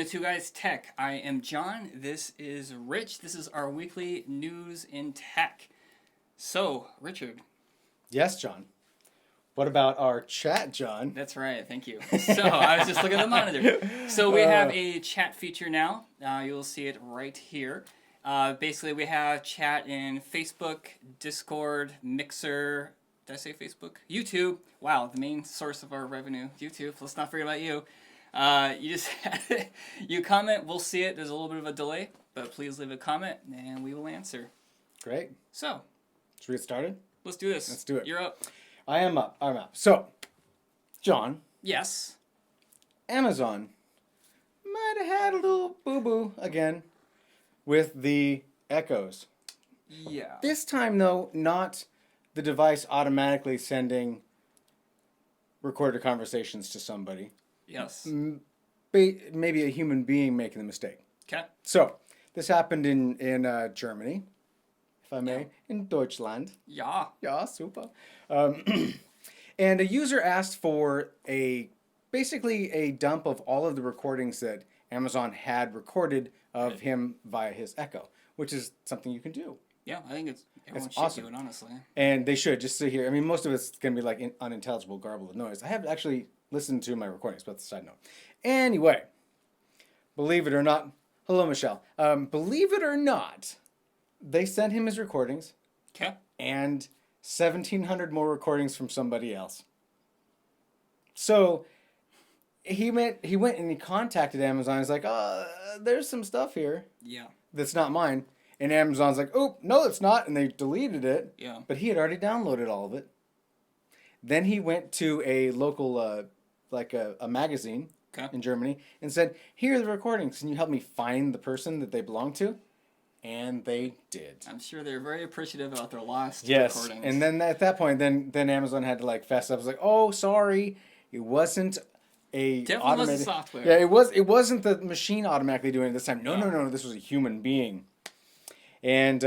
to Two Guys Tech. I am John. This is Rich. This is our weekly news in tech. So, Richard. Yes, John. What about our chat, John? That's right. Thank you. So, I was just looking at the monitor. So, we have a chat feature now. You'll see it right here. Basically, we have chat in Facebook, Discord, Mixer. Did I say Facebook? YouTube. Wow, the main source of our revenue. YouTube. Let's not forget about you. You just you comment, we'll see it. There's a little bit of a delay, but please leave a comment and we will answer. Great. So, should we get started? Let's do this. Let's do it. You're up. I am up. I'm up. So, John. Yes. Amazon might have had a little boo-boo again with the Echoes. Yeah. This time, though, not the device automatically sending recorded conversations to somebody. Yes. Maybe a human being making the mistake. Okay. So, this happened in Germany, if I may, Yeah. in Deutschland. Yeah. Yeah, super. And a user asked for basically a dump of all of the recordings that Amazon had recorded of him via his Echo, which is something you can do. Yeah, I think everyone should awesome. do it, honestly. And they should, just to hear. I mean, most of it's going to be like unintelligible, garbled noise. I have actually listened to my recordings, but that's a side note. Anyway, believe it or not, hello, Michelle. Believe it or not, they sent him his recordings. Okay. And 1,700 more recordings from somebody else. So he went and he contacted Amazon. He's like, there's some stuff here. Yeah. That's not mine. And Amazon's like, oh, no, it's not. And they deleted it. Yeah. But he had already downloaded all of it. Then he went to a local, a magazine in Germany and said, here are the recordings. Can you help me find the person that they belong to? And they did. I'm sure they're very appreciative about their lost recordings. recordings. And then at that point, then Amazon had to fess up. It was like, oh, sorry, it wasn't a Definitely automated wasn't software. Yeah, it wasn't the machine automatically doing it this time. No, this was a human being. And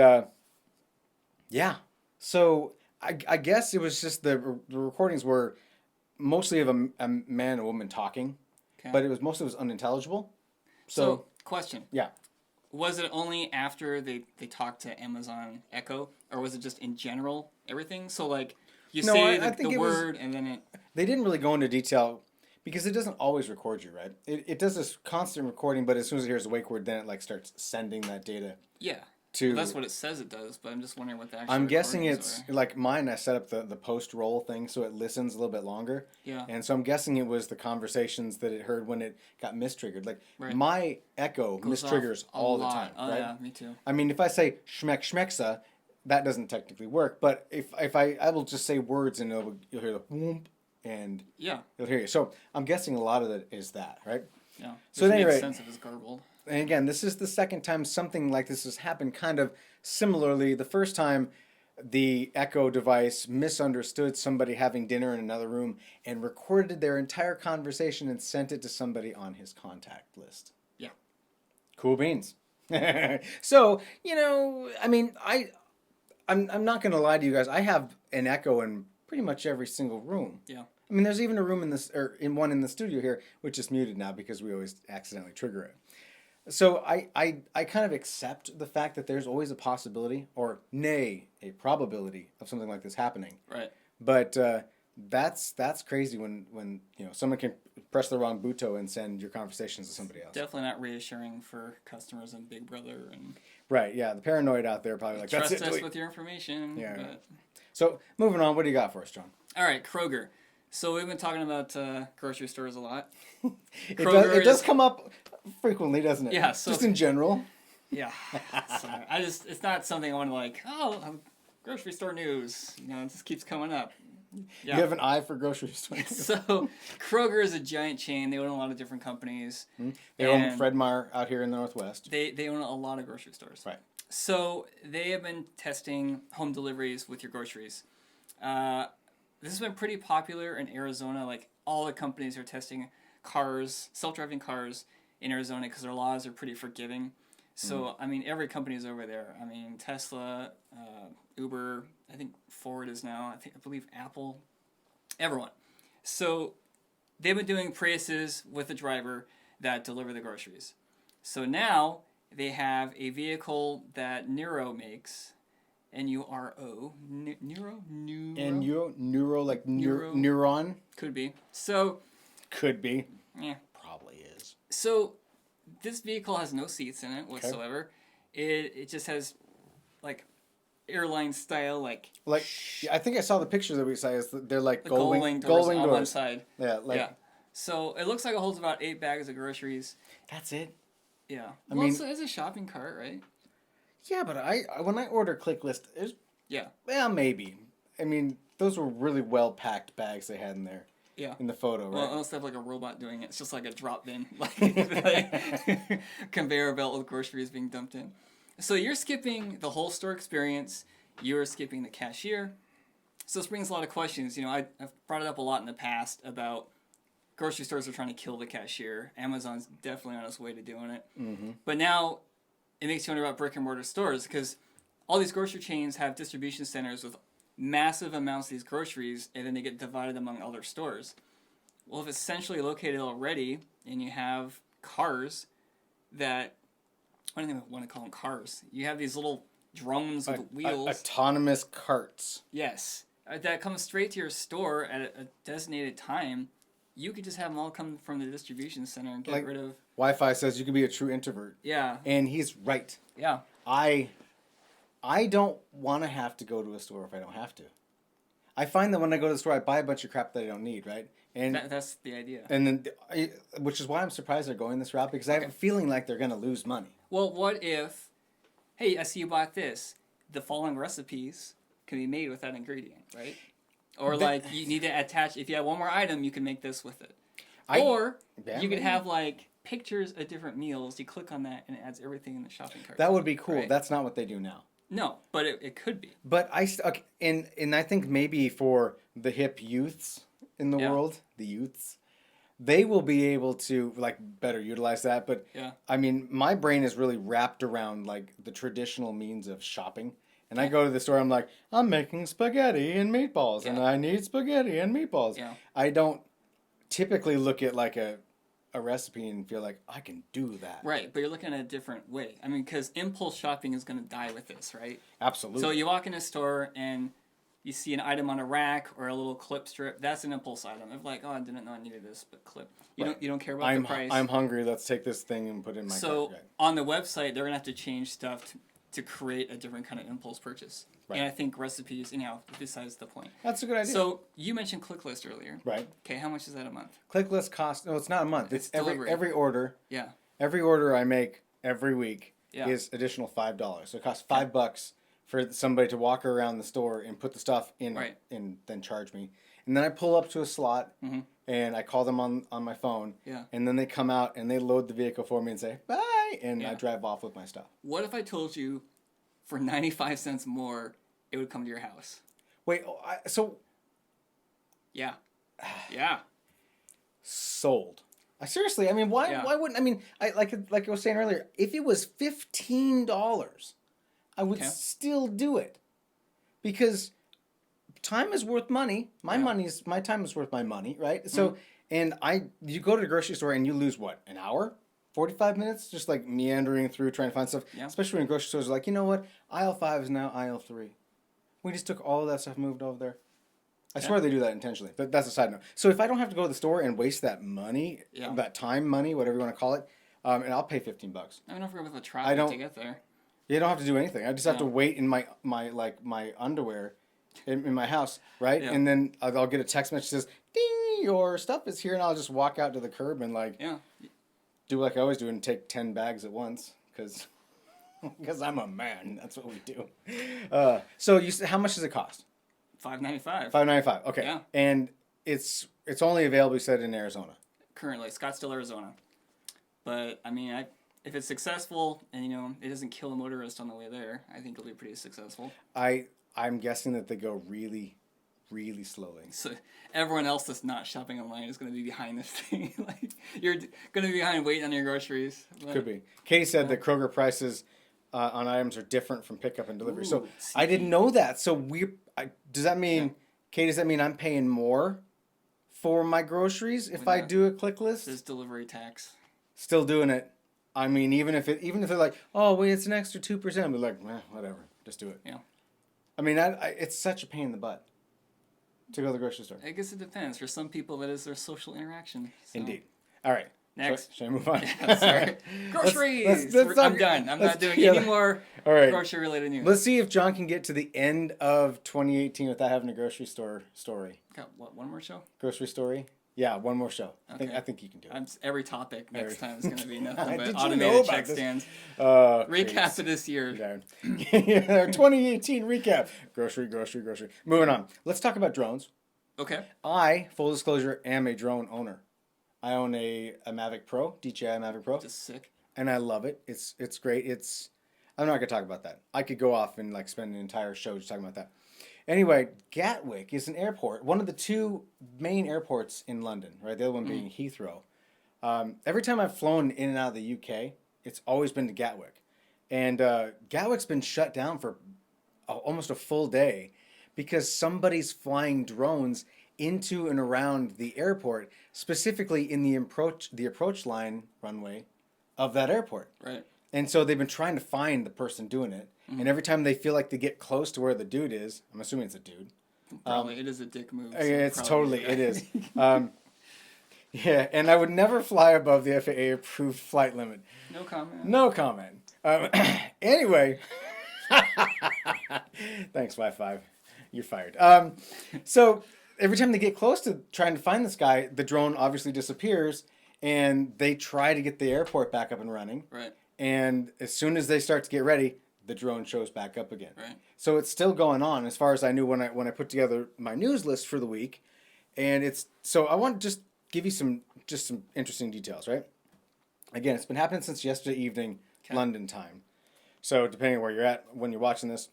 yeah, so I guess it was just the recordings were mostly of a man and a woman talking, but most of it was unintelligible. So question. Yeah. Was it only after they talked to Amazon Echo, or was it just in general everything? So you say the word and then it. They didn't really go into detail because it doesn't always record you, right? It does this constant recording, but as soon as it hears the wake word, then it starts sending that data. Yeah. Well, that's what it says it does, but I'm just wondering what the actual. I'm guessing it's like mine. I set up the post roll thing so it listens a little bit longer. Yeah. And so I'm guessing it was the conversations that it heard when it got mistriggered. My Echo mistriggers all the time. Oh right? yeah, me too. I mean, if I say schmeck schmecksa, that doesn't technically work. But if I will just say words and you'll hear the whoomp and you'll hear you. So I'm guessing a lot of it is that, right? Yeah. So at any rate, sense if it's garbled. And again, this is the second time something like this has happened kind of similarly. The first time, the Echo device misunderstood somebody having dinner in another room and recorded their entire conversation and sent it to somebody on his contact list. Yeah. Cool beans. So, I mean, I'm not going to lie to you guys. I have an Echo in pretty much every single room. Yeah. I mean, there's even a room in one in the studio here, which is muted now because we always accidentally trigger it. So I kind of accept the fact that there's always a possibility, or nay, a probability of something like this happening. Right. But that's crazy when someone can press the wrong button and send your conversations to somebody else. Definitely not reassuring for customers and Big Brother and. Right. Yeah. The paranoid out there probably trust us with your information. Yeah. But... So moving on, what do you got for us, John? All right, Kroger. So we've been talking about grocery stores a lot. It does come up frequently, doesn't it? Yeah. So, just in general. Yeah. So it's not something I want to grocery store news. It just keeps coming up. Yeah. You have an eye for grocery stores. So Kroger is a giant chain. They own a lot of different companies. Mm-hmm. They own Fred Meyer out here in the Northwest. They own a lot of grocery stores. Right. So they have been testing home deliveries with your groceries. This has been pretty popular in Arizona. All the companies are testing self-driving cars in Arizona because their laws are pretty forgiving. So, I mean, every company is over there. I mean, Tesla, Uber, I think Ford is now, I believe Apple, everyone. So, they've been doing Priuses with the driver. that deliver the groceries. So now they have a vehicle that Nuro makes, N-U-R-O, Nuro? And neuro like Neuro. neuron Could be. So, could be. yeah. Probably is. So, this vehicle has no seats in it whatsoever. It just has, like, airline style, like I think I saw the pictures that we saw. They're like the gold wing doors on one side. Yeah, like Yeah. So it looks like it holds about 8 bags of groceries. that's it. Yeah. I Well, mean- it's a shopping cart, right? Yeah, but when I order ClickList, Yeah. well, maybe. I mean, those were really well packed bags they had in there Yeah. in the photo, Well, right? unless they have like a robot doing it, it's just like a drop bin, like conveyor belt with groceries being dumped in. So you're skipping the whole store experience. You're skipping the cashier. So this brings a lot of questions. You know, I've brought it up a lot in the past about grocery stores are trying to kill the cashier. Amazon's definitely on its way to doing it. Mm-hmm. But now it makes you wonder about brick and mortar stores because all these grocery chains have distribution centers with massive amounts of these groceries and then they get divided among other stores. Well, if it's centrally located already and you have cars that, I don't even want to call them cars. You have these little drones with wheels. Autonomous carts. Yes. That comes straight to your store at a designated time. You could just have them all come from the distribution center and get rid of... Wi-Fi says you can be a true introvert. Yeah. And he's right. Yeah. I don't want to have to go to a store if I don't have to. I find that when I go to the store, I buy a bunch of crap that I don't need, right? And that's the idea. And then, which is why I'm surprised they're going this route because I have a feeling like they're going to lose money. Well, what if, hey, I see you bought this. The following recipes can be made with that ingredient, right? Or like you need to attach, if you have one more item, you can make this with it. You could have like pictures of different meals. You click on that and it adds everything in the shopping cart. That would be cool. Right. That's not what they do now. No, but it could be. But and I think maybe for the hip youths in the world, the youths, they will be able to like better utilize that. But Yeah. I mean, my brain is really wrapped around like the traditional means of shopping. And I go to the store, I'm like, I'm making spaghetti and meatballs, and I need spaghetti and meatballs. Yeah. I don't typically look at like a recipe and feel like I can do that. Right, but you're looking at a different way. I mean, because impulse shopping is going to die with this, right? Absolutely. So you walk in a store and you see an item on a rack or a little clip strip. That's an impulse item. If like, oh, I didn't know I needed this, but clip. You don't care about the price. I'm hungry. Let's take this thing and put it in my So cart. on the website, they're gonna have to change stuff to create a different kind of impulse purchase. Right. And I think recipes, besides the point. That's a good idea. So you mentioned ClickList earlier. Right. Okay, how much is that a month? ClickList costs. No, it's not a month. It's delivery. every order. Yeah. Every order I make every week Yeah. is additional $5. So it costs $5 for somebody to walk around the store and put the stuff in, Right. and then charge me. And then I pull up to a slot and I call them on my phone. Yeah. And then they come out and they load the vehicle for me and say bye, and Yeah. I drive off with my stuff. What if I told you for 95 cents more, it would come to your house? Wait, so Yeah. Yeah. sold. Seriously, I mean, why? Yeah. Why wouldn't I mean? Like I was saying earlier, if it was $15, I would Okay. still do it, because time is worth money. My time is worth my money, right? So, and you go to the grocery store and you lose what, an hour, 45 minutes, just like meandering through trying to find stuff. Yeah. Especially when grocery stores are like, you know what, aisle 5 is now aisle 3. We just took all of that stuff, moved over there. I swear they do that intentionally, but that's a side note. So if I don't have to go to the store and waste that money, that time money, whatever you want to call it, and I'll pay $15. I don't know if we're with the traffic to get there. You don't have to do anything. I just have to wait in my underwear in my house, right? Yeah. And then I'll get a text message that says, "Ding, your stuff is here," and I'll just walk out to the curb and do like I always do and take 10 bags at once because I'm a man. That's what we do. So you said, how much does it cost? $5.95. $5.95. Okay. Yeah. And it's only available, you said, in Arizona. Currently, Scottsdale, Arizona. But I mean, if it's successful and it doesn't kill a motorist on the way there, I think it'll be pretty successful. I'm guessing that they go really, really slowly. So everyone else that's not shopping online is going to be behind this thing. Like you're going to be behind waiting on your groceries. But, Could be. Katie said that Kroger prices on items are different from pickup and delivery. So I didn't know that. So does that mean, Katie, does that mean I'm paying more for my groceries if I do a ClickList? There's delivery tax. still doing it. I mean, even if they're like, oh wait, it's an extra 2%, we're like, whatever, just do it. Yeah. I mean, it's such a pain in the butt to go to the grocery store. I guess it depends. For some people, that is their social interaction. So. Indeed. All right. Next. Should I move on? Yeah, sorry. Groceries. Let's I'm done. I'm not doing any more All right. grocery-related news. Let's see if John can get to the end of 2018 without having a grocery store story. Got what? One more show? Grocery story? Yeah, one more show. Okay. I think you can do it. Every topic next time is going to be nothing Did but you know automated about check this? stands. Recap Recap of this year. Yeah, 2018 recap. Grocery. Moving on. Let's talk about drones. Okay. I, full disclosure, am a drone owner. I own a Mavic Pro, DJI Mavic Pro, Just sick. and I love it. It's great. I'm not gonna talk about that. I could go off and like spend an entire show just talking about that. Anyway, Gatwick is an airport, one of the two main airports in London, right? The other one being Heathrow. Every time I've flown in and out of the UK, it's always been to Gatwick. And Gatwick's been shut down for almost a full day because somebody's flying drones into and around the airport, specifically in the approach line runway of that airport. Right. And so they've been trying to find the person doing it. And every time they feel like they get close to where the dude is, I'm assuming it's a dude. Probably. It is a dick move. So It's probably, totally, it is. Yeah, and I would never fly above the FAA approved flight limit. No comment. No comment. Anyway, thanks, Wi-Fi. You're fired. So every time they get close to trying to find this guy, the drone obviously disappears, and they try to get the airport back up and running. Right. And as soon as they start to get ready, the drone shows back up again. Right. So it's still going on, as far as I knew when I put together my news list for the week, and so I want to just give you some interesting details, right? Again, it's been happening since yesterday evening, Okay. London time. So depending on where you're at when you're watching this,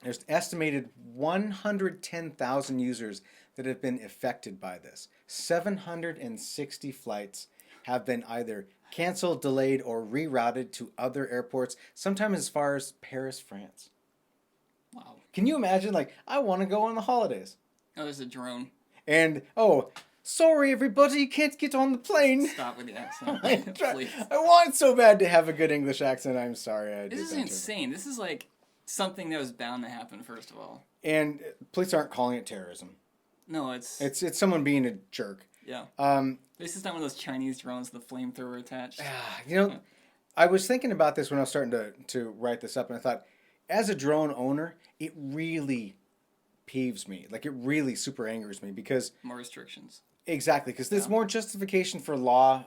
there's estimated 110,000 users that have been affected by this. 760 flights have been either canceled, delayed, or rerouted to other airports, sometimes as far as Paris, France. Wow. Can you imagine, like, I want to go on the holidays. Oh, there's a drone. And, sorry everybody, can't get on the plane. Stop with the accent. Please. I want so bad to have a good English accent. I'm sorry. I This is did that. insane. This is like something that was bound to happen, first of all. And police aren't calling it terrorism. No, it's It's someone being a jerk. yeah. Um, This is not one of those Chinese drones with the flamethrower attached. you know, I was thinking about this when I was starting to write this up, and I thought, as a drone owner, it really peeves me. Like, it really super angers me because More restrictions. exactly, because there's more justification for law,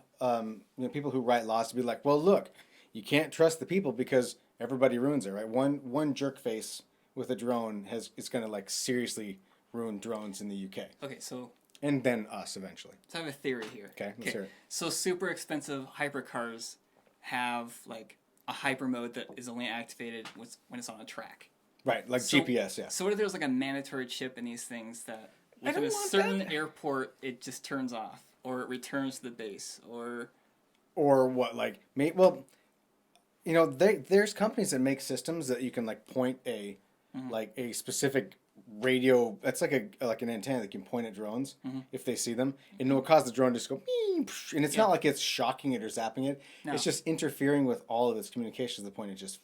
people who write laws to be like, well, look, you can't trust the people because everybody ruins it, right? One jerk face with a drone is going to like seriously ruin drones in the UK, Okay, so and then us eventually. I have a theory here. Okay, let's hear it. So super expensive hypercars have like a hyper mode that is only activated when it's on a track. Right, like So- GPS, yeah. So what if there's like a mandatory chip in these things that I within don't a want certain that. airport it just turns off or it returns to the base or Or what, like, there's companies that make systems that you can like point like a specific radio. That's like an antenna that can point at drones if they see them, and it will cause the drone to just go. And it's not like it's shocking it or zapping it. No. It's just interfering with all of its communications to the point it just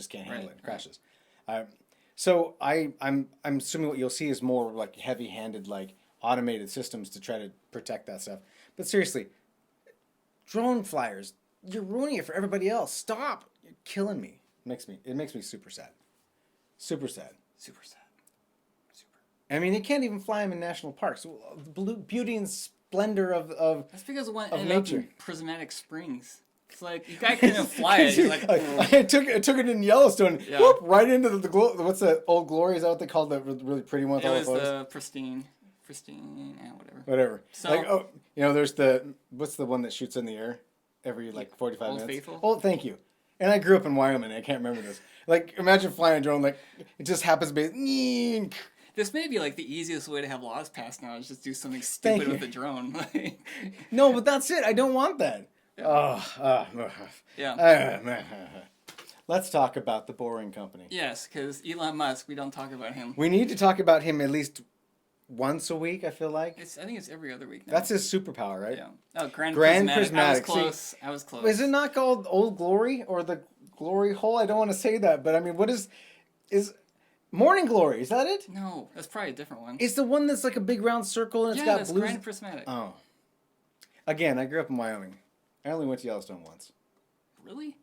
can't handle Right, it and crashes. So I'm assuming what you'll see is more like heavy-handed, like automated systems to try to protect that stuff. But seriously, drone flyers, you're ruining it for everybody else. Stop! You're killing me. It makes me super sad. Super sad. super sad. Super. I mean, you can't even fly them in national parks. The beauty and splendor of That's because one Of ended up nature. in Prismatic Springs. It's like you guy couldn't fly it. He's like, I took it in Yellowstone. Yeah. Whoop, right into the what's that old glory? Is that what they call the really pretty one with it all the was photos? the pristine, whatever. Whatever. So- There's what's the one that shoots in the air every like 45 Old minutes? Faithful? Oh, thank you. And I grew up in Wyoming. I can't remember this. Like, imagine flying a drone. Like, it just happens to be. This may be like the easiest way to have laws passed now is just do something Thank stupid you. with the drone. Like, No, but that's it. I don't want that. yeah. Let's talk about the Boring Company. Yes, because Elon Musk, we don't talk about him. We need to talk about him at least once a week. I feel like I think it's every other week now. that's his superpower, right? Yeah. Oh, Grand Grand Prismatic. Prismatic. I was close. I was close. Is it not called Old Glory or the Glory Hole? I don't want to say that, but I mean, what is Morning Glory? Is that it? No, that's probably a different one. It's the one that's like a big round circle and it's yeah, got that's blues. Grand Prismatic. Oh. Again, I grew up in Wyoming. I only went to Yellowstone once. Really?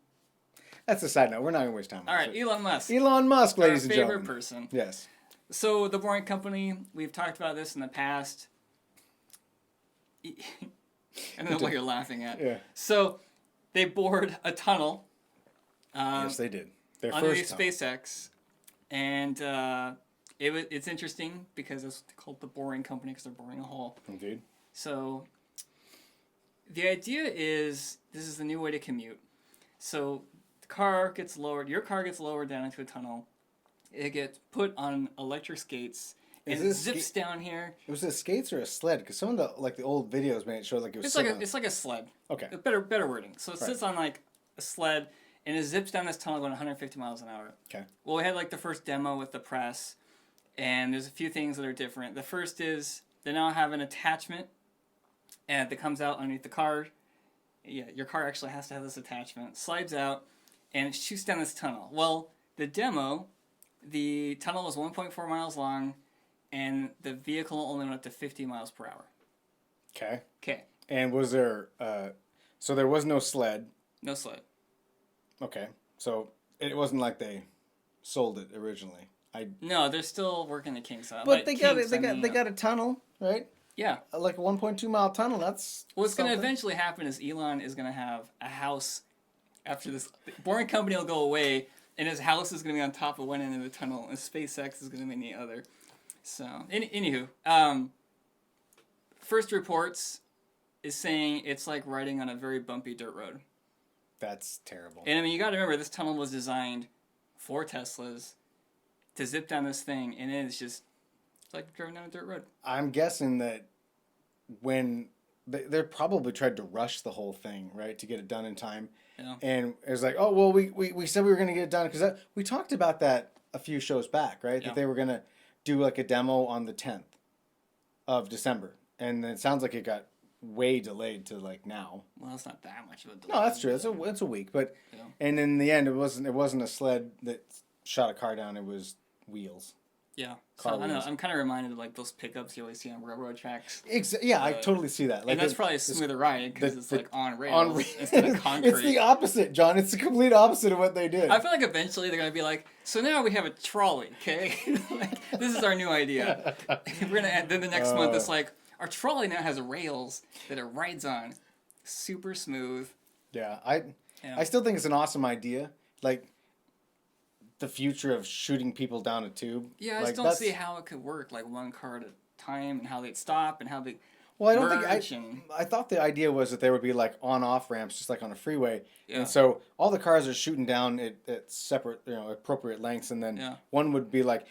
That's a side note. We're not gonna waste time. All right, Elon Musk. Elon Musk, ladies our and favorite gentlemen. person. Yes. So the Boring Company, we've talked about this in the past. I don't know what you're laughing at. Yeah. So they bored a tunnel. Yes, they did. Their Underneath first time. SpaceX, and it's interesting because it's called the Boring Company because they're boring a hole. Indeed. So the idea is this is the new way to commute. So the car gets lowered. Your car gets lowered down into a tunnel. It gets put on electric skates and it zips down here. It was a skates or a sled? Because some of the old videos made it show like it was. It's like a sled. Okay. Better wording. So it sits on like a sled and it zips down this tunnel going 150 miles an hour. Okay. Well, we had like the first demo with the press, and there's a few things that are different. The first is they now have an attachment, and that comes out underneath the car. Yeah, your car actually has to have this attachment. Slides out, and it shoots down this tunnel. Well, the demo, the tunnel was 1.4 miles long, and the vehicle only went up to 50 miles per hour. Okay. Okay. And was there? So there was no sled. No sled. Okay. So it wasn't like they sold it originally. No, they're still working the kinks out. But they got a tunnel, right? Yeah. Like a 1.2 mile tunnel. That's what's going to eventually happen is Elon is going to have a house after this. The Boring Company will go away, and his house is going to be on top of one end of the tunnel, and SpaceX is going to be on the other. So, anywho, first reports is saying it's like riding on a very bumpy dirt road. That's terrible. And I mean, you got to remember, this tunnel was designed for Teslas to zip down this thing, and it's like driving down a dirt road. I'm guessing that when they probably tried to rush the whole thing, right, to get it done in time. Yeah. And it was like, oh, well, we said we were going to get it done because we talked about that a few shows back, right? Yeah. That they were going to do like a demo on the 10th of December. And then it sounds like it got way delayed to like now. Well, it's not that much of a delay. No, that's true. It's a week, but Yeah. And in the end, it wasn't a sled that shot a car down. It was wheels. Yeah. So Car I don't know. wheels. I'm kind of reminded of like those pickups you always see on railroad tracks. Yeah, I totally see that. Like And that's probably a smoother ride because it's like on rails instead of concrete. It's the opposite, John. It's the complete opposite of what they did. I feel like eventually they're gonna be like, so now we have a trolley, okay? Like, this is our new idea. We're gonna add, then the next month it's like our trolley now has rails that it rides on, super smooth. Yeah, Yeah. I still think it's an awesome idea. Like the future of shooting people down a tube. Yeah, I like, just don't see how it could work like one car at a time and how they'd stop and how they. Well, I don't merge think I thought the idea was that there would be like on-off ramps, just like on a freeway, Yeah. and so all the cars are shooting down at separate, appropriate lengths, and then Yeah. one would be like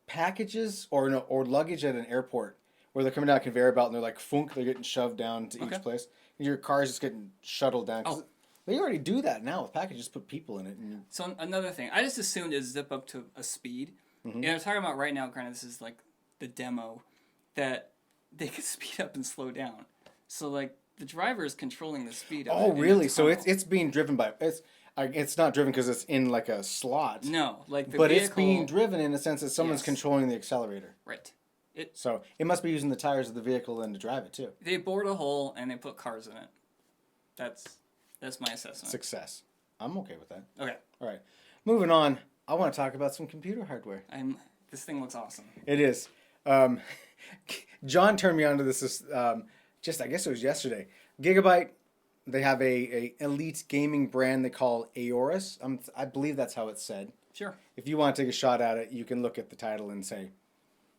packages or luggage at an airport where they're coming down a conveyor belt and they're like funk, they're getting shoved down to Okay. each place, and your car's just getting shuttled down. 'Cause Oh. They already do that now with packages, put people in it. And, So another thing, I just assumed it'd zip up to a speed. Mm-hmm. And I'm talking about right now, granted this is like the demo, that they could speed up and slow down. So like the driver is controlling the speed of it. oh, in the really? So tunnel. it's being driven by it's not driven because it's in like a slot. No, like the But vehicle, it's being driven in a sense that someone's Yes. controlling the accelerator. right. So it must be using the tires of the vehicle then to drive it too. They bored a hole and they put cars in it. That's my assessment. Success. I'm okay with that. Okay, All right. Moving on. I want to talk about some computer hardware. This thing looks awesome. It is. John turned me on to this. Just I guess it was yesterday. Gigabyte. They have a elite gaming brand they call Aorus. I believe that's how it's said. Sure, If you want to take a shot at it, you can look at the title and say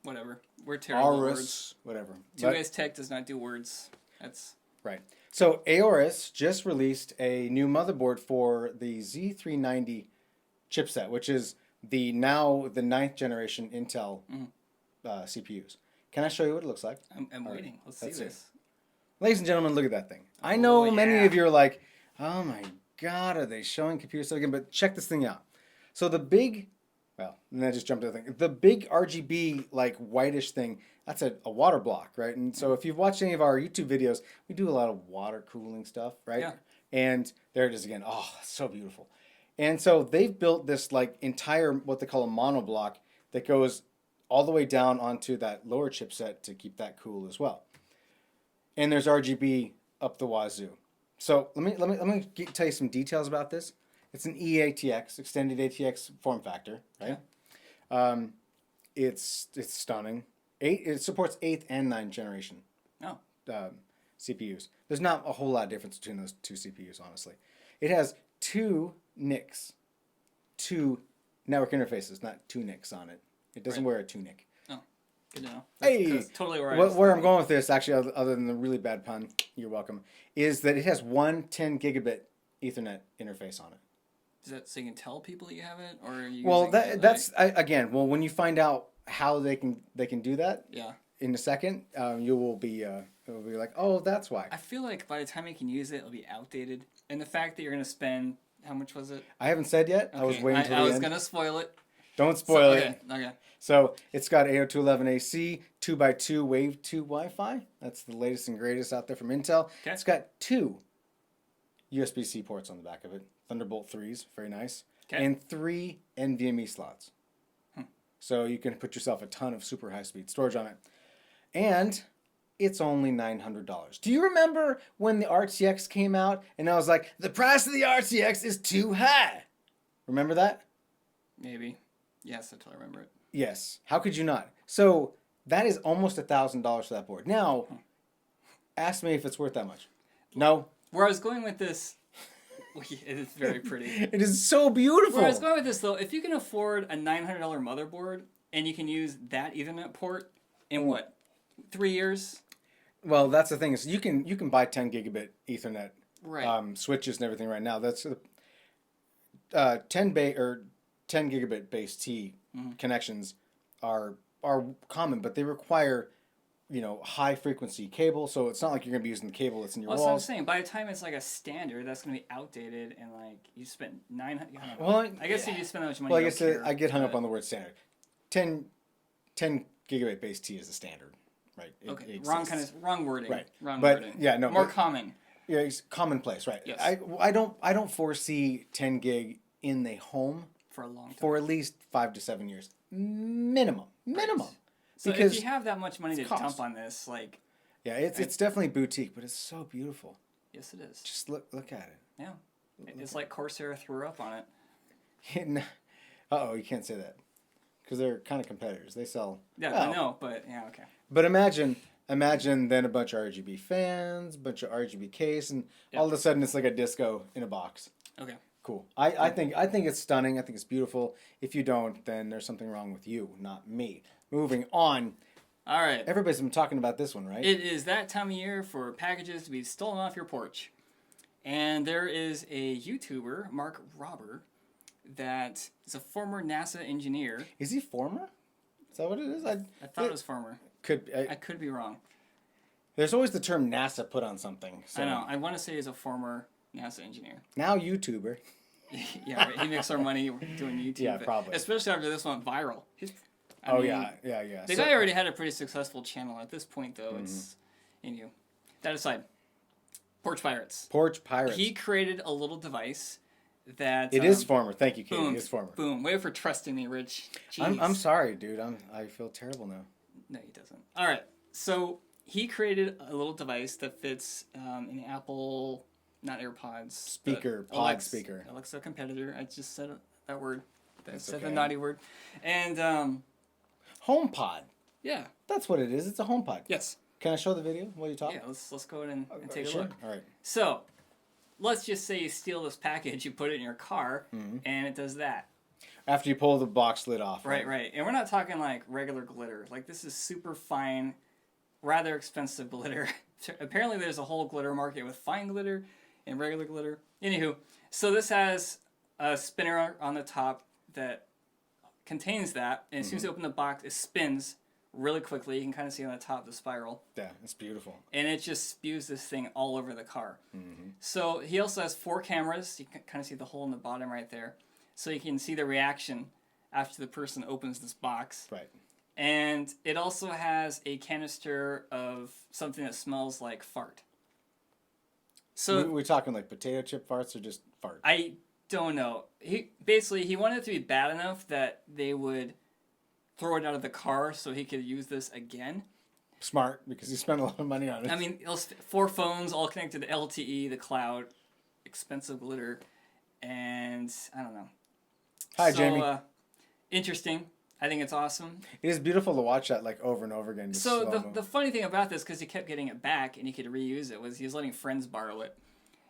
whatever. We're terrible at words. Aorus, whatever. Two But- Guys Tech does not do words. That's Right. So Aorus just released a new motherboard for the Z390 chipset, which is the 9th generation Intel CPUs. Can I show you what it looks like? I'm waiting. Let's see Let's see. this. Ladies and gentlemen, look at that thing. I know many yeah. of you are like, oh my God, are they showing computer stuff again? But check this thing out. So the big Well, and then I just jumped to the thing. The big RGB like whitish thing, that's a water block, right? And so if you've watched any of our YouTube videos, we do a lot of water cooling stuff, right? Yeah. And there it is again. Oh, it's so beautiful. And so they've built this like entire what they call a monoblock that goes all the way down onto that lower chipset to keep that cool as well. And there's RGB up the wazoo. So let me tell you some details about this. It's an eATX, extended ATX form factor, right? It's stunning. It supports 8th and 9th generation Oh. CPUs. There's not a whole lot of difference between those two CPUs, honestly. It has 2 NICs, 2 network interfaces, not 2 NICs on it. It doesn't wear a 2 NIC. Oh. Good to know. Hey, That's totally where where I'm going with this, actually, other than the really bad pun, you're welcome, is that it has one 10 gigabit Ethernet interface on it. Is that so you can tell people you have it, or are you? Well, using it, that's again. Well, when you find out how they can do that yeah. in a second, you will be like, oh, that's why. I feel like by the time you can use it, it'll be outdated. And the fact that you're gonna spend how much was it? I haven't said yet. I was Okay, waiting till I the was end. gonna spoil it. Don't spoil Okay. it. Okay. So it's got 802.11ac, 2x2 Wave 2 Wi-Fi. That's the latest and greatest out there from Intel. Okay. It's got 2 USB-C ports on the back of it. Thunderbolt 3s, very nice. Okay. And 3 NVMe slots. So you can put yourself a ton of super high-speed storage on it. And it's only $900. Do you remember when the RTX came out and I was like, the price of the RTX is too high? Remember that? Maybe. Yes, I totally remember it. Yes. How could you not? So that is almost $1,000 for that board. Now, ask me if it's worth that much. No. Where I was going with this, it is very pretty. It is so beautiful. Where I was going with this though, if you can afford a $900 motherboard and you can use that Ethernet port in what, 3 years? Well, that's the thing is you can buy 10 gigabit Ethernet Right. switches and everything right now. That's 10 gigabit base T connections are common, but they require high frequency cable. So it's not like you're gonna be using the cable that's in your Well, that's what I'm walls. saying. By the time it's like a standard, that's gonna be outdated, and like you spent 900. Well, I guess if you spend that much money, Well, I you guess don't care, I get hung up but- on the word standard. 10 gigabit base T is the standard, right? Okay, It wrong exists. wrong wording. Right. Wrong But, wording. yeah, no, more but- common. Yeah, it's commonplace, right? Yes. I don't foresee 10 gig in the home For a long time. for at least 5 to 7 years minimum. So because if you have that much money to it's cost. dump on this, like, yeah, it's definitely boutique, but it's so beautiful. yes, it is. Just look at Yeah, it's like Corsair threw up on it. it. Uh-oh, you can't say that because they're kind of competitors. They sell. Yeah, well, I know, but yeah, okay. But imagine then a bunch of RGB fans, bunch of RGB case, and all of a sudden it's like a disco in a box. Okay. Cool. I think it's stunning. I think it's beautiful. If you don't, then there's something wrong with you, not me. Moving on. All right. Everybody's been talking about this one, right? It is that time of year for packages to be stolen off your porch. And there is a YouTuber, Mark Robber, that is a former NASA engineer. Is he former? Is that what it is? I thought it was former. I could be wrong. there's always the term NASA put on something. So. I know. I want to say he's a former NASA engineer. Now YouTuber. Yeah, right. He makes our money doing YouTube. Yeah, probably. Especially after this went viral. I Oh mean, yeah. The guy already had a pretty successful channel. At this point, though, it's that aside. Porch Pirates. Porch Pirates. He created a little device that It is former. Thank you, Katie. boom, It is former. boom. Wait for trusting me, Rich. Jeez. I'm sorry, dude. I feel terrible now. No, he doesn't. All right. So he created a little device that fits an Apple, not AirPods. Speaker, but pod speaker. Alexa competitor. I just said that word. I said the okay. naughty word. And HomePod. yeah. That's what it is. It's a HomePod. Yes. Can I show the video while you talk? Yeah. Let's go ahead and take a Sure. look. All right. So, let's just say you steal this package, you put it in your car, and it does that. After you pull the box lid off. Right. And we're not talking like regular glitter. Like this is super fine, rather expensive glitter. Apparently there's a whole glitter market with fine glitter and regular glitter. Anywho, so this has a spinner on the top that contains that, and as soon as you open the box, it spins really quickly. You can kind of see on the top the spiral. Yeah, it's beautiful. And it just spews this thing all over the car. So he also has 4 cameras. You can kind of see the hole in the bottom right there. So you can see the reaction after the person opens this box. Right. And it also has a canister of something that smells like fart. So We're talking like potato chip farts or just fart? I don't know. He wanted it to be bad enough that they would throw it out of the car so he could use this again. Smart, because he spent a lot of money on it. I mean, 4 phones all connected to LTE, the cloud, expensive glitter, and I don't know. Hi, Jamie. Interesting. I think it's awesome. It is beautiful to watch that like over and over again. So the funny thing about this, because he kept getting it back and he could reuse it, was he was letting friends borrow it.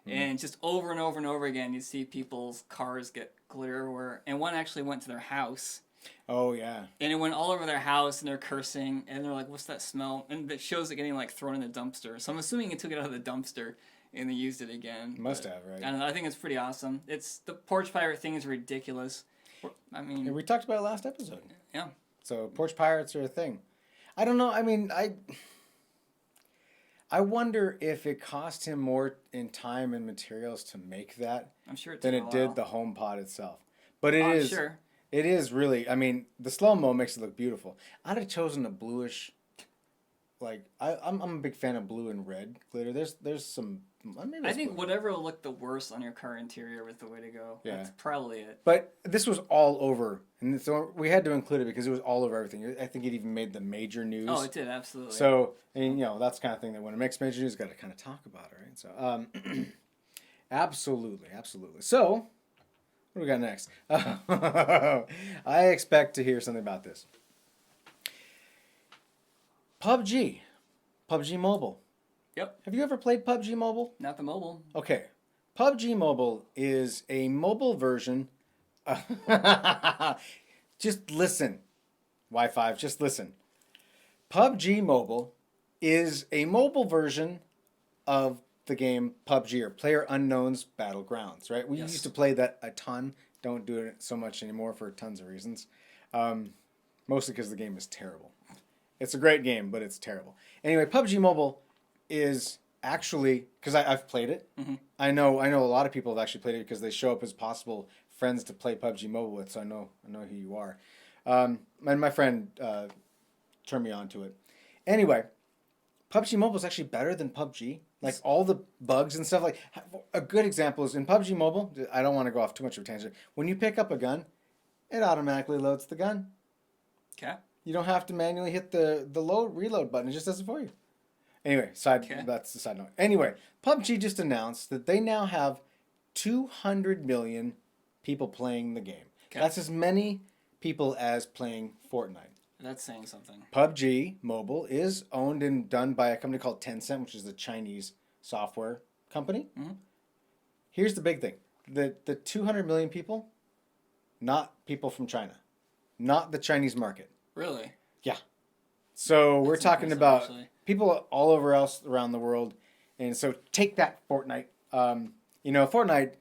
And just over and over and over again, you see people's cars get glitter everywhere. And one actually went to their house. Oh, yeah. And it went all over their house, and they're cursing, and they're like, what's that smell? And it shows it getting, like, thrown in the dumpster. So I'm assuming he took it out of the dumpster, and they used it again. Must have, right? I don't know. I think it's pretty awesome. The Porch Pirate thing is ridiculous. I mean... And we talked about it last episode. Yeah. So porch pirates are a thing. I don't know. I mean, I wonder if it cost him more in time and materials to make that I'm sure than it did the HomePod itself. But it is... Sure. It is really, I mean, the slow-mo makes it look beautiful. I'd have chosen a bluish, like, I'm a big fan of blue and red glitter. There's some, maybe I think blue. whatever will look the worst on your car interior was the way to go. Yeah. That's probably it. But this was all over, and so we had to include it because it was all over everything. I think it even made the major news. Oh, it did, absolutely. So, and that's the kind of thing that when it makes major news, got to kind of talk about it, right? So, absolutely. So... what do we got next? I expect to hear something about this. PUBG Mobile. Yep. Have you ever played PUBG Mobile? Not the mobile. Okay. PUBG Mobile is a mobile version. Just listen. Wi-Fi, just listen. PUBG Mobile is a mobile version of the game PUBG, or PlayerUnknown's Battlegrounds, right? We used to play that a ton. Don't do it so much anymore for tons of reasons. Mostly because the game is terrible. It's a great game, but it's terrible. Anyway, PUBG Mobile is actually, because I've played it. Mm-hmm. I know a lot of people have actually played it because they show up as possible friends to play PUBG Mobile with, so I know who you are. And my friend turned me on to it. Anyway, PUBG Mobile is actually better than PUBG. Like, all the bugs and stuff. Like, a good example is in PUBG Mobile, I don't want to go off too much of a tangent. When you pick up a gun, it automatically loads the gun. Okay. You don't have to manually hit the reload button. It just does it for you. Anyway, that's the side note. Anyway, PUBG just announced that they now have 200 million people playing the game. Okay. That's as many people as playing Fortnite. That's saying something. PUBG Mobile is owned and done by a company called Tencent, which is a Chinese software company. Mm-hmm. Here's the big thing. The 200 million people, not people from China. Not the Chinese market. Really? Yeah. So we're talking about actually. people all over else around the world. And so take that, Fortnite. Fortnite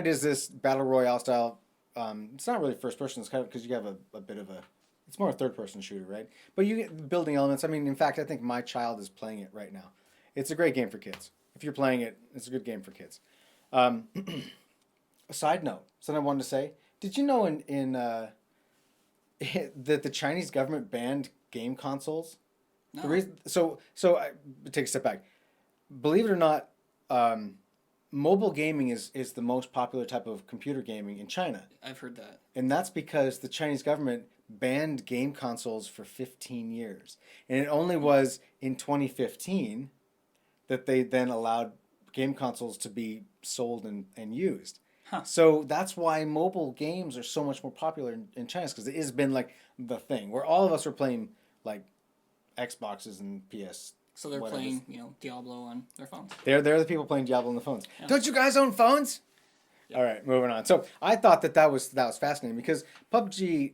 is this battle royale style. It's not really first person. It's kind of because you have a bit of a... It's more a third-person shooter, right? But you get building elements. I mean, in fact, I think my child is playing it right now. It's a great game for kids. If you're playing it, it's a good game for kids. A side note, something I wanted to say. Did you know that the Chinese government banned game consoles? No. The reason, so I take a step back. Believe it or not, mobile gaming is the most popular type of computer gaming in China. I've heard that. And that's because the Chinese government banned game consoles for 15 years. And it only was in 2015 that they then allowed game consoles to be sold and used. Huh. So that's why mobile games are so much more popular in China, because it has been like the thing where all of us are playing like Xboxes and PS. So they're whatever. playing, Diablo on their phones. They're the people playing Diablo on the phones. Yeah. Don't you guys own phones? Yeah. All right, moving on. So I thought that was fascinating because PUBG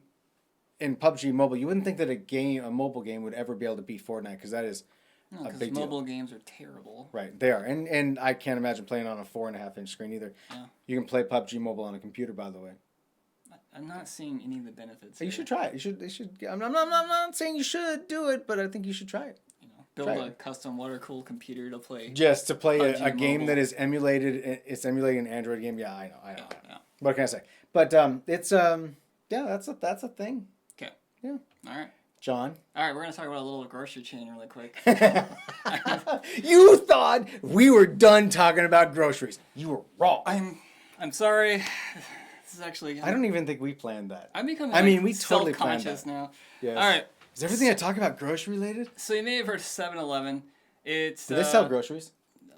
and PUBG Mobile, you wouldn't think that a mobile game would ever be able to beat Fortnite, because that is No, a because big deal. mobile games are terrible. Right, they are, and I can't imagine playing on a 4.5-inch screen either. Yeah. You can play PUBG Mobile on a computer, by the way. I'm not seeing any of the benefits. You here. should try it. You should. I'm not saying you should do it, but I think you should try it. Build Try a it. custom water-cooled computer to play. Just to play a PUBG game Mobile. that is emulated. It's emulating an Android game. Yeah, I know. Yeah. What can I say? But it's yeah, that's a thing. Okay. Yeah. All right. John. All right, we're gonna talk about a little grocery chain really quick. You thought we were done talking about groceries. You were wrong. I'm sorry. This is actually. I don't even think we planned that. I'm becoming. I mean, we totally planned self-conscious that. now. Yes. All right. Is everything I talk about grocery related? So you may have heard of 7-Eleven. It's Do they sell groceries?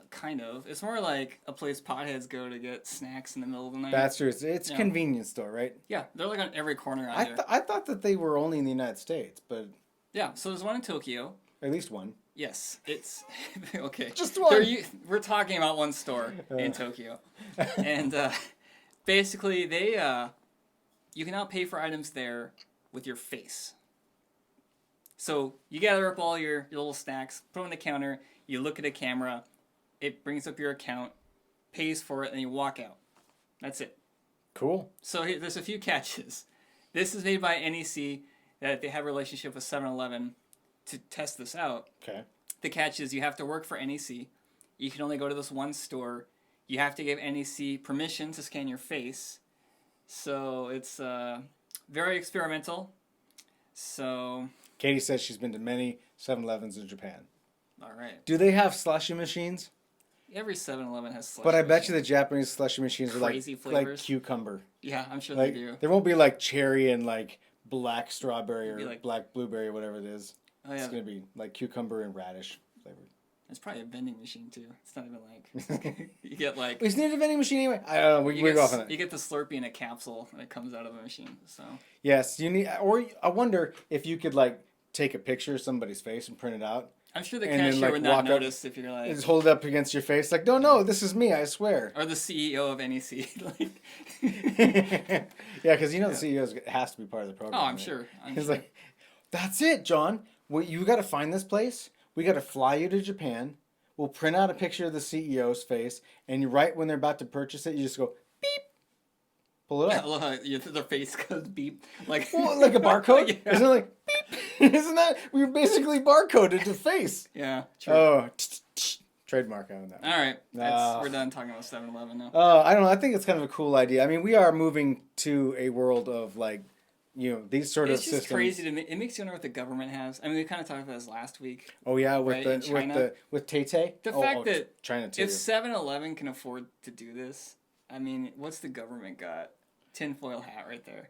kind of. It's more like a place potheads go to get snacks in the middle of the night. That's true. It's a Yeah. convenience store, right? Yeah, they're like on every corner out I, there. I thought that they were only in the United States, but Yeah, so there's one in Tokyo. at least one. Yes, it's okay. Just one. We're talking about one store in Tokyo, and basically they you can now pay for items there with your face. So you gather up all your little snacks, put them on the counter. You look at a camera, it brings up your account, pays for it, and you walk out. That's it. Cool. So there's a few catches. This is made by NEC. That they have a relationship with 7-Eleven to test this out. Okay. The catch is you have to work for NEC. You can only go to this one store. You have to give NEC permission to scan your face. So it's very experimental. So, Katie says she's been to many 7-Elevens in Japan. all right. Do they have slushy machines? Every 7-Eleven has slushie But I bet you machines. the Japanese slushy machines are Crazy like flavors. cucumber. Yeah, I'm sure Like they do. there won't be like cherry and like black strawberry or It'd be like- black blueberry or whatever it is. Oh, It's yeah. gonna be like cucumber and radish flavored. It's probably a vending machine, too. It's not even like... you get like... Isn't it a vending machine anyway? I don't know. You We get, go off on it. you get the Slurpee in a capsule that comes out of a machine. So Yes, you need. Or I wonder if you could like take a picture of somebody's face and print it out I'm sure the And then, cashier like, would walk not up notice if you're like... and just hold it up against your face. Like, no, this is me. I swear. Or the CEO of NEC. like, Yeah, because you know the CEO has to be part of the program. oh, I'm right? sure. I'm He's sure. like, that's it, John. Well, you got to find this place. We got to fly you to Japan. We'll print out a picture of the CEO's face, and you right when they're about to purchase it, you just go beep, pull it I up. love how their face goes beep. Like, Well, like a barcode. Yeah. Isn't it like beep? Isn't that we were basically barcoded to face? Yeah, true. Oh, trademark on that. All right. Ah. We're done talking about 7-Eleven now. I don't know. I think it's kind of a cool idea. I mean, we are moving to a world of like, these sort It's of just systems. crazy to me. It makes you wonder what the government has. I mean, we kind of talked about this last week. Oh yeah, Right, in China. with Tay-Tay. The fact that China too. If 7-Eleven can afford to do this, I mean, what's the government got? Tinfoil hat right there.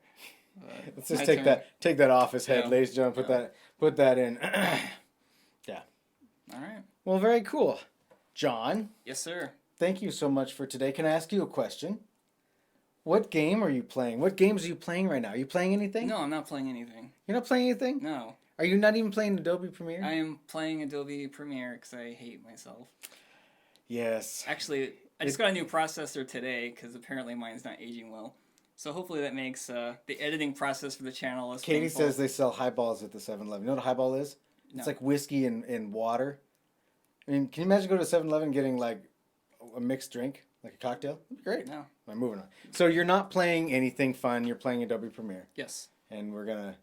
Let's just my take turn. that off his head, Yeah. ladies and gentlemen. Yeah. Put that in. All right. Well, very cool, John. Yes, sir. Thank you so much for today. Can I ask you a question? What game are you playing? What games are you playing right now? Are you playing anything? No, I'm not playing anything. You're not playing anything? No. Are you not even playing Adobe Premiere? I am playing Adobe Premiere because I hate myself. Yes. Actually, I just got a new processor today because apparently mine's not aging well. So hopefully that makes the editing process for the channel less Katie painful. says they sell highballs at the 7-Eleven. You know what a highball is? No. It's like whiskey and water. I mean, can you imagine going to 7-Eleven getting like a mixed drink, like a cocktail? That'd be great. No. I'm moving on. So you're not playing anything fun. You're playing Adobe Premiere, Yes. and we're gonna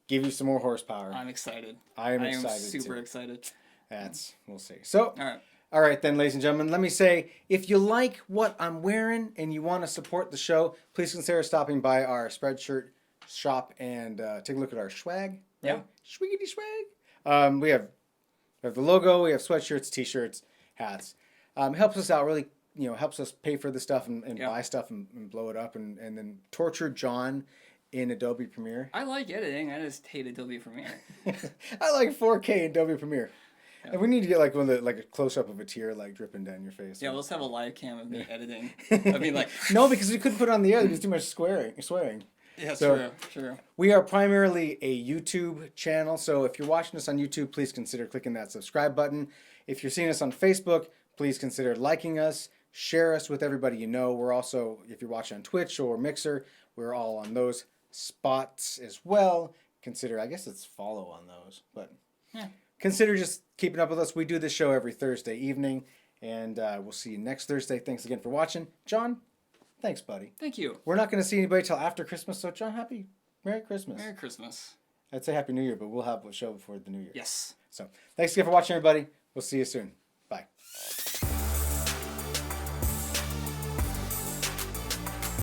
give you some more horsepower. I'm excited. I am I am excited super too. excited. We'll see. So, All right. all right then, ladies and gentlemen, let me say, if you like what I'm wearing and you want to support the show, please consider stopping by our Spreadshirt shop and take a look at our swag. Yeah. Right? Swiggity swag. We have the logo, we have sweatshirts, t-shirts, hats. It helps us out really, helps us pay for the stuff and Yeah. buy stuff and blow it up and then torture John in Adobe Premiere. I like editing. I just hate Adobe Premiere. I like 4K in Adobe Premiere. Yeah. And we need to get like a close up of a tear like dripping down your face. Yeah, let's have a live cam of me editing. I mean, like, No, because we couldn't put it on the air. There's too much swearing. yeah, So- true. We are primarily a YouTube channel, so if you're watching us on YouTube, please consider clicking that subscribe button. If you're seeing us on Facebook, please consider liking us, share us with everybody you know. We're also, if you're watching on Twitch or Mixer, we're all on those spots as well. Consider, I guess it's follow on those, but Yeah. consider just keeping up with us. We do this show every Thursday evening, and we'll see you next Thursday. Thanks again for watching. John, thanks, buddy. Thank you. We're not going to see anybody till after Christmas, so John, Merry Christmas. Merry Christmas. I'd say Happy New Year, but we'll have a show before the New Year. Yes. So thanks again for watching, everybody. We'll see you soon. Bye.